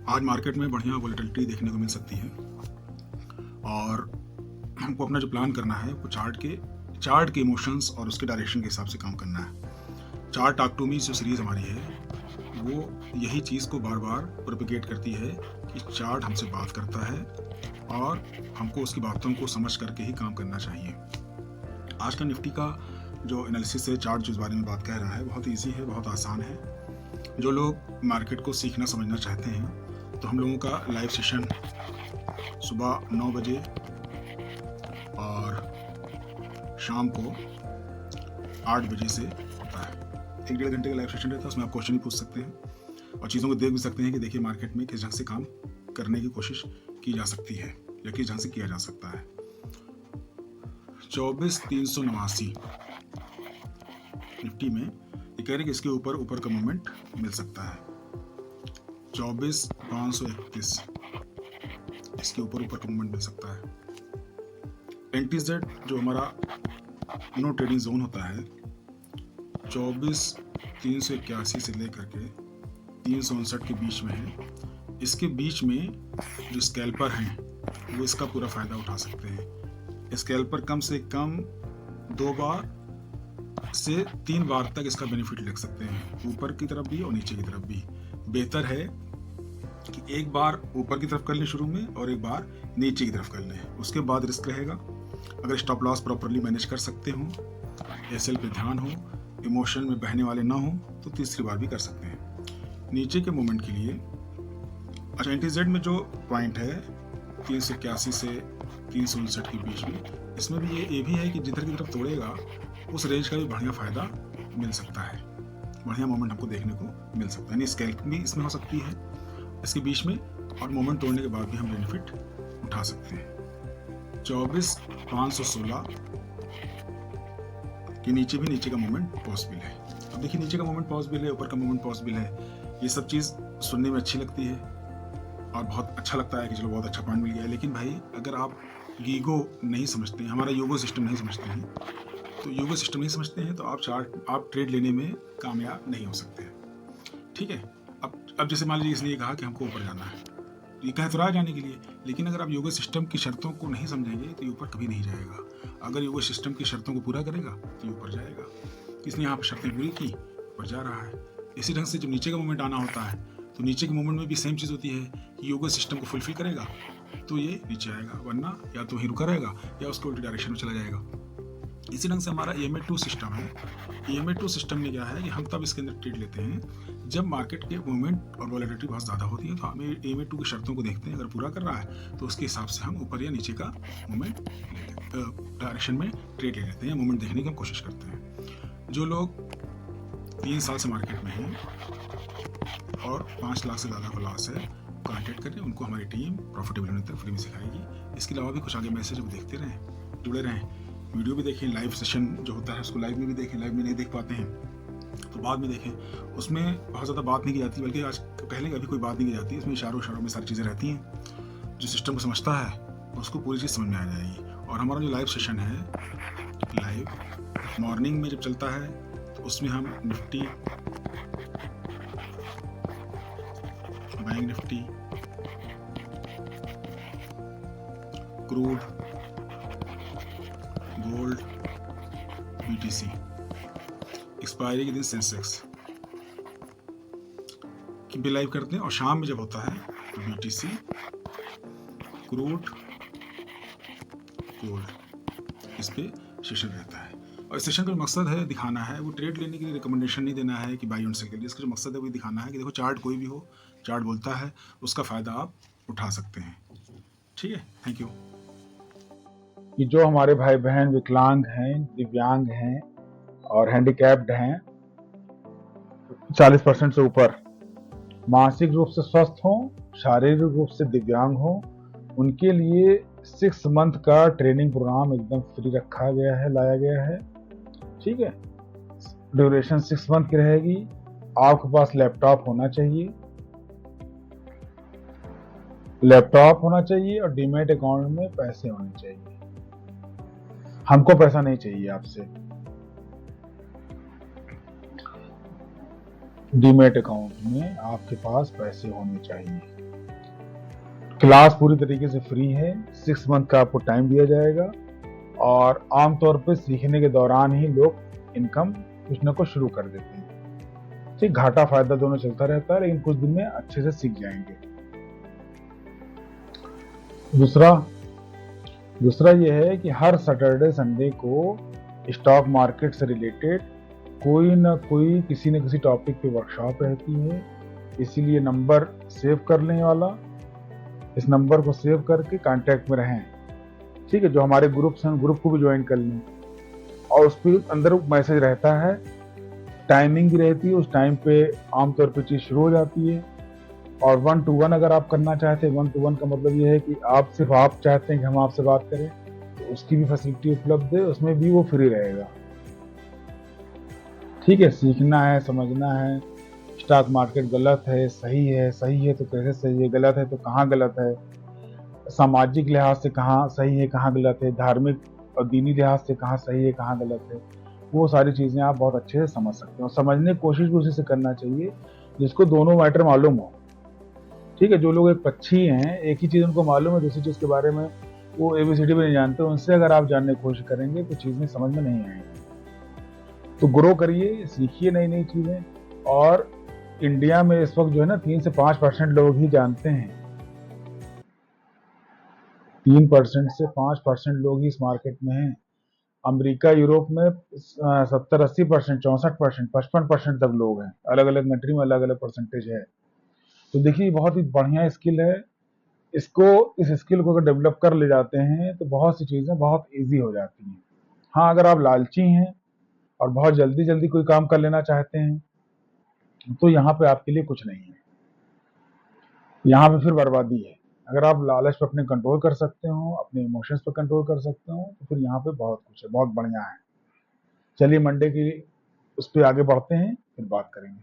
आज मार्केट में बढ़िया वोलेटिलिटी देखने को मिल सकती है और हमको अपना जो प्लान करना है वो चार्ट के इमोशंस और उसके डायरेक्शन के हिसाब से काम करना है। चार्ट टॉक टू मी जो सीरीज़ हमारी है वो यही चीज़ को बार बार प्रोपिगेट करती है कि चार्ट हमसे बात करता है और हमको उसकी बातों को समझ करके ही काम करना चाहिए। आज का निफ्टी का जो एनालिसिस है, चार्ट जो इस बारे में बात कह रहा है, बहुत ईजी है, बहुत आसान है। जो लोग मार्केट को सीखना समझना चाहते हैं तो हम लोगों का लाइव सेशन सुबह 9 बजे और शाम को 8 बजे से होता है। 1-1.5 घंटे का लाइव सेशन रहता है, उसमें आप क्वेश्चन भी पूछ सकते हैं और चीज़ों को देख भी सकते हैं कि देखिए मार्केट में किस ढंग से काम करने की कोशिश की जा सकती है या किस ढंग से किया जा सकता है। 24,389 निफ्टी में ये कह रहे कि इसके ऊपर का मूवमेंट मिल सकता है। 24,531 इसके ऊपर का मूवमेंट मिल सकता है। NTZ जो हमारा नो ट्रेडिंग जोन होता है 24,381 से लेकर के 359 के बीच में है। इसके बीच में जो स्कैल्पर हैं वो इसका पूरा फ़ायदा उठा सकते हैं। स्कैल्पर कम से कम 2 बार से 3 बार तक इसका बेनिफिट ले सकते हैं, ऊपर की तरफ भी और नीचे की तरफ भी। बेहतर है कि एक बार ऊपर की तरफ कर लें शुरू में और एक बार नीचे की तरफ कर लें, उसके बाद रिस्क रहेगा। अगर स्टॉप लॉस प्रॉपरली मैनेज कर सकते हो, एसएल पे ध्यान हो, इमोशन में बहने वाले ना हो तो तीसरी बार भी कर सकते हैं। नीचे के मोमेंट के लिए अच्छा, NTZ में जो पॉइंट है 381 से 359 के बीच में, इसमें भी ये भी है कि जिधर की तरफ तोड़ेगा उस रेंज का भी बढ़िया फ़ायदा मिल सकता है, बढ़िया मोमेंट हमको देखने को मिल सकता है। यानी स्कैल्प भी इसमें हो सकती है इसके बीच में, और मोमेंट तोड़ने के बाद भी हम बेनिफिट उठा सकते हैं। 24,516 के नीचे भी नीचे का मोमेंट पॉसिबल है। अब देखिए नीचे का मोमेंट पॉसिबल है, ऊपर का मोमेंट पॉसिबल है। ये सब चीज़ सुनने में अच्छी लगती है और बहुत अच्छा लगता है कि चलो बहुत अच्छा पॉइंट मिल गया है, लेकिन भाई अगर आप ईगो नहीं समझते हैं, हमारा योगो सिस्टम नहीं समझते हैं, तो योगो सिस्टम नहीं समझते हैं तो आप ट्रेड लेने में कामयाब नहीं हो सकते हैं। ठीक है, अब जैसे मान लीजिए इसने ये कहा कि हमको ऊपर जाना है, ये कह तो रहा है जाने के लिए, लेकिन अगर आप योगा सिस्टम की शर्तों को नहीं समझेंगे तो ये ऊपर कभी नहीं जाएगा। अगर योगा सिस्टम की शर्तों को पूरा करेगा तो ये ऊपर जाएगा। इसने यहाँ पर शर्तें पूरी की, ऊपर जा रहा है। इसी ढंग से जब नीचे का मूवमेंट आना होता है तो नीचे के मूवमेंट में भी सेम चीज़ होती है कि योगा सिस्टम को फुलफिल करेगा तो ये नीचे आएगा, वरना या तो वहीं रुका रहेगा या उसके उल्टी डायरेक्शन में चला जाएगा। इसी ढंग से हमारा EMA2 सिस्टम है। EMA2 सिस्टम में क्या है कि हम तब इसके अंदर ट्रेड लेते हैं जब मार्केट के मूवमेंट और वॉलेटिलिटी बहुत ज़्यादा होती है, तो हम EMA2 की शर्तों को देखते हैं। अगर पूरा कर रहा है तो उसके हिसाब से हम ऊपर या नीचे का मूवमेंट डायरेक्शन में ट्रेड ले लेते हैं, मूवमेंट देखने की हम कोशिश करते हैं। जो लोग 3 साल से मार्केट में हैं और 5 लाख से ज़्यादा का लॉस है, कॉन्टैक्ट करें, उनको हमारी टीम प्रॉफिटेबल होने तक फ्री में सिखाएगी। इसके अलावा भी कुछ आगे मैसेज वो देखते रहें, जुड़े रहें, वीडियो भी देखें, लाइव सेशन जो होता है उसको लाइव में भी देखें, लाइव में नहीं देख पाते हैं तो बाद में देखें। उसमें बहुत ज़्यादा बात नहीं की जाती, बल्कि आज पहले कभी कोई बात नहीं की जाती, इसमें इशारों में सारी चीज़ें रहती हैं। जो सिस्टम को समझता है उसको पूरी चीज़ समझ में आ जाएगी। और हमारा जो लाइव सेशन है, लाइव मॉर्निंग में जब चलता है तो उसमें हम Nifty, bank Nifty, crude, gold, BTC, expiry के दिन सेंसेक्स की भी लाइव करते हैं। और शाम में जब होता है तो BTC, क्रूड, गोल्ड, इस पे सेशन रहता है। और इस सेशन का मकसद है दिखाना है, वो ट्रेड लेने के लिए रिकमेंडेशन नहीं देना है कि बाई एंड सेल के लिए। इसका जो मकसद है वो दिखाना है कि देखो चार्ट कोई भी हो, चार्ट बोलता है, उसका फ़ायदा आप उठा सकते हैं। ठीक है, थैंक यू। कि जो हमारे भाई बहन विकलांग हैं, दिव्यांग हैं और हैंडीकैप्ड हैं, 40% से ऊपर, मानसिक रूप से स्वस्थ हों, शारीरिक रूप से दिव्यांग हों, उनके लिए 6 मंथ का ट्रेनिंग प्रोग्राम एकदम फ्री रखा गया है, लाया गया है। ठीक है, ड्यूरेशन 6 मंथ की रहेगी। आपके पास लैपटॉप होना चाहिए, और डीमैट अकाउंट में पैसे होने चाहिए। हमको पैसा नहीं चाहिए आपसे, डीमैट अकाउंट में आपके पास पैसे होने चाहिए। क्लास पूरी तरीके से फ्री है, 6 मंथ का आपको टाइम दिया जाएगा और आमतौर पे सीखने के दौरान ही लोग इनकम कुछ ना कुछ शुरू कर देते हैं। ठीक, घाटा फायदा दोनों चलता रहता है, लेकिन कुछ दिन में अच्छे से सीख जाएंगे। दूसरा ये है कि हर सैटरडे संडे को स्टॉक मार्केट से रिलेटेड कोई ना कोई किसी न किसी टॉपिक पे वर्कशॉप रहती है, इसीलिए नंबर सेव कर लेने वाला, इस नंबर को सेव करके कांटेक्ट में रहें। ठीक है, जो हमारे ग्रुप्स हैं ग्रुप को भी ज्वाइन कर लें और उस पर अंदर मैसेज रहता है, टाइमिंग भी रहती है, उस टाइम पे आमतौर पे चीज़ शुरू हो जाती है। और 1 to 1 अगर आप करना चाहते हैं, 1 to 1 का मतलब ये है कि सिर्फ आप चाहते हैं कि हम आपसे बात करें, तो उसकी भी फैसिलिटी उपलब्ध है, उसमें भी वो फ्री रहेगा। ठीक है, सीखना है, समझना है, स्टॉक मार्केट गलत है, सही है तो कैसे सही है, गलत है तो कहाँ गलत है, सामाजिक लिहाज से कहाँ सही है कहाँ गलत है, धार्मिक और दीनी लिहाज से कहाँ सही है कहाँ गलत है, वो सारी चीज़ें आप बहुत अच्छे से समझ सकते हो। समझने की कोशिश भी उसी से करना चाहिए जिसको दोनों मैटर मालूम हो। ठीक है, जो लोग एक पक्षी हैं, एक ही चीज़ उनको मालूम है, दूसरी चीज़ के बारे में वो ABCD भी नहीं जानते, उनसे अगर आप जानने की कोशिश करेंगे तो चीज़ें समझ में नहीं आएंगी। तो ग्रो करिए, सीखिए नई नई चीज़ें। और इंडिया में इस वक्त जो है ना 3 से 5% लोग ही जानते हैं, 3% से 5% लोग ही इस मार्केट में हैं। अमेरिका यूरोप में 70-80%, 64%, 55% तक लोग हैं। अलग अलग कंट्री में अलग अलग परसेंटेज है। तो देखिए, बहुत ही बढ़िया स्किल है, इस स्किल को अगर डेवलप कर ले जाते हैं तो बहुत सी चीज़ें बहुत ईजी हो जाती हैं। हाँ, अगर आप लालची हैं और बहुत जल्दी जल्दी कोई काम कर लेना चाहते हैं तो यहाँ पे आपके लिए कुछ नहीं है, यहाँ पे फिर बर्बादी है। अगर आप लालच पे अपने कंट्रोल कर सकते हो, अपने इमोशंस पे कंट्रोल कर सकते हो, तो फिर यहाँ पे बहुत कुछ है, बहुत बढ़िया है। चलिए मंडे की उस पर आगे बढ़ते हैं, फिर बात करेंगे।